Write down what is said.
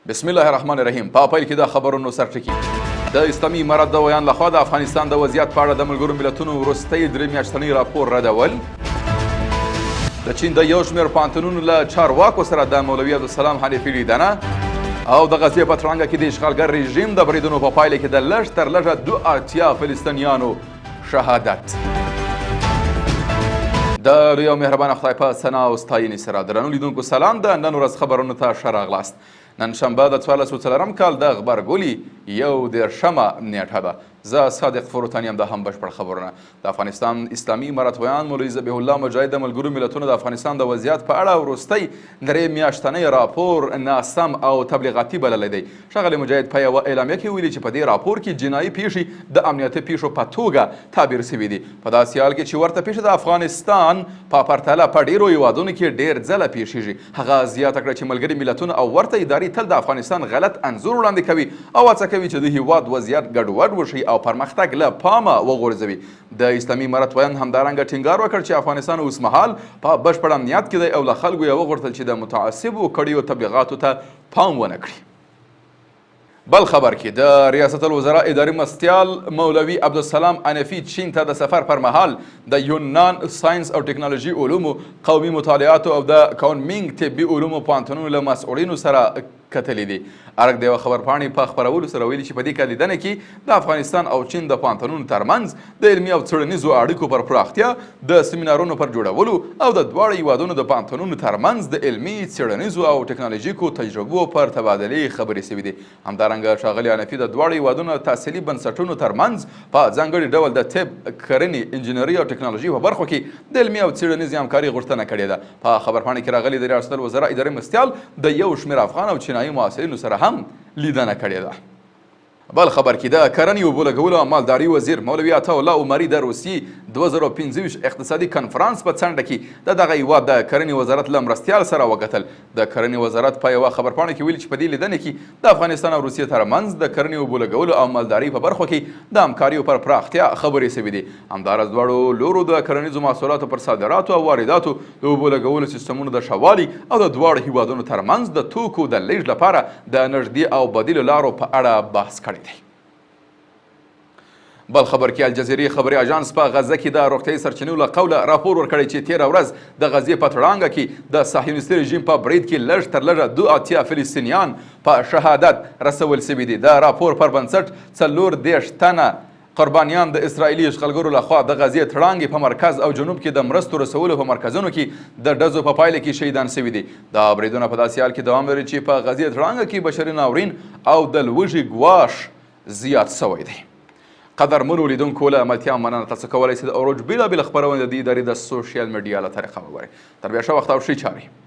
بسم الله الرحمن الرحیم. په پیل کې د خبرونو سرټکی. د اسلامي امارت د ویان لخوا د افغانستان د وضعیت په اړه د ملګرو ملتونو وروستی درې میاشتنی راپور ردول. د چین د یو شمېر پوهنتونونو له چارواکو سره د مولوي عبدالسلام حنیفي لیدنه او د غزې په تړانګه کې د اشغالګر رژیم د بریدونو په پایله کې د لږ تر لږه 82 فلسطینیانو شهادت. د لوی او مهربانه خدای په ثنا او ستاینې سره درنو لیدونکو سلام. د نن ورځ خبرونو ته ښه راغلاست. نن شنبه د 1404 کال د غبرګولي 11مه نیټه ده. زه صادق فروتانی یم. د هم بشپړ خبرونه. د افغانستان اسلامي امارت ویان مولوي ذبیح الله مجاهد د ملګرو ملتونو د افغانستان د وضعیت په اړه وروستی درې میاشتنی راپور ناسم او تبلیغاتي بللی دی. ښاغلی مجاهد په یوه اعلامیه کې ویلي چې په دې راپور کې جنایي پیښې د امنیتي پیښو په توګه تعبیر شوي دي. په داسې حال کې چې ورته پیښې د افغانستان په پرتله په ډېرو هیوادونو کې ډېر ځله پیښیږي. هغه زیاته کړه چې ملګري ملتونه او ورته ادارې تل د افغانستان غلط انځور وړاندې کوي او هڅه کوي چې د هیواد وضعیت ګډوډ وشي او پرمختګ له پامه وغورځوي. د اسلامي امارت ویان همدارنګه ټینګار وکړ چې افغانستان اوس مهال په بشپړ امنیت کې دی او له خلکو یې وغوښتل چې د متعصبو کړیو تبلیغاتو ته پام ونه کړي. بل خبر کې د ریاست الوزراء اداري مرستیال مولوي عبدالسلام حنیفي چین ته د سفر پر مهال د یونان ساینس او ټکنالوژي علومو قومي مطالعاتو او د کونمینګ طبي علومو پوهنتونونو له مسؤلینو سره کتلې دي. ارګ د یوه خبرپاڼې په خپرولو سره ویلي چې په دې کلیدنه کې د افغانستان او چین د پوهنتونونو ترمنځ د علمي او څېړنیزو اړیکو پر پراختیا، د سیمینارونو پر جوړولو او د دواړو هیوادونو د پوهنتونونو ترمنځ د علمي، څېړنیزو او ټکنالوژیکو تجربو پر تبادلې خبرې شوي دي. همدارنګه ښاغلي حنیفي د دواړو هیوادونو تحصیلي بنسټونو ترمنځ په ځانګړي ډول د طب، کرنې، انجینري او ټکنالوژي په برخو کې د علمي او څېړنیزې همکارۍ غوښتنه کړې ده. په خبرپاڼې کې راغلي د ریاست الوزراء اداري مرستیال د یو شمېر افغان او چینایي محصلینو سره هم لیدنه کړې ده. بل خبر کې د کرنې اوبو لګولو او مالداري وزیر مولوي عطاالله عمري د روسیې 2025 اقتصادي کنفرانس په څنډه کې د دغه هیواد د کرنې وزارت له مرستیال سره وکتل. د کرنې وزارت په یوه خبرپاڼه کې ویلي چې په دې لیدنې کې د افغانستان او روسیې ترمنځ د کرنې اوبو لګولو او مالداري په برخو کې د همکاریو پر پراختیا خبرې شوي دي. همداراز دواړو لورو د کرنیزو محصولاتو پر صادراتو او وارداتو د اوبو لګولو سیستمونو د ښه والي او د دواړو هیوادونو ترمنځ د توکو د لیږد لپاره د نږدې او بدیلو لارو په اړه بحث کړی دی. بل خبر کې الجزیرې خبري اژانس په غزه کې د روغتیايي سرچینو له قوله راپور ورکړی چې تېره ورځ د غزې په تړانګه کې د صهیونیستي رژیم په برید کې لږ تر لږه 82 فلسطینیان په شهادت رسول شوي دي. د راپور پر بنسټ 34 تنه قربانیان د اسرائیلي اشغالګرو لخوا د غزې تړانګې په مرکز او جنوب کې د مرستو رسولو په مرکزونو کې د ډزو په پایله کې شهیدان شوي دي. دا بریدونه په داسې حال کې دوام لري چې په غزې تړانګه کې بشري ناورین او د لوږې ګواښ زیات شوی دی. قدرمنو لیدونکو له ملتیا مننه. تاسو کولی شئ د اوروج بېلابېل خپرونې د دې ادارې د سوشل میډیا له طریقه وګورئ. تر بیا ښه وخت او ښې چارې.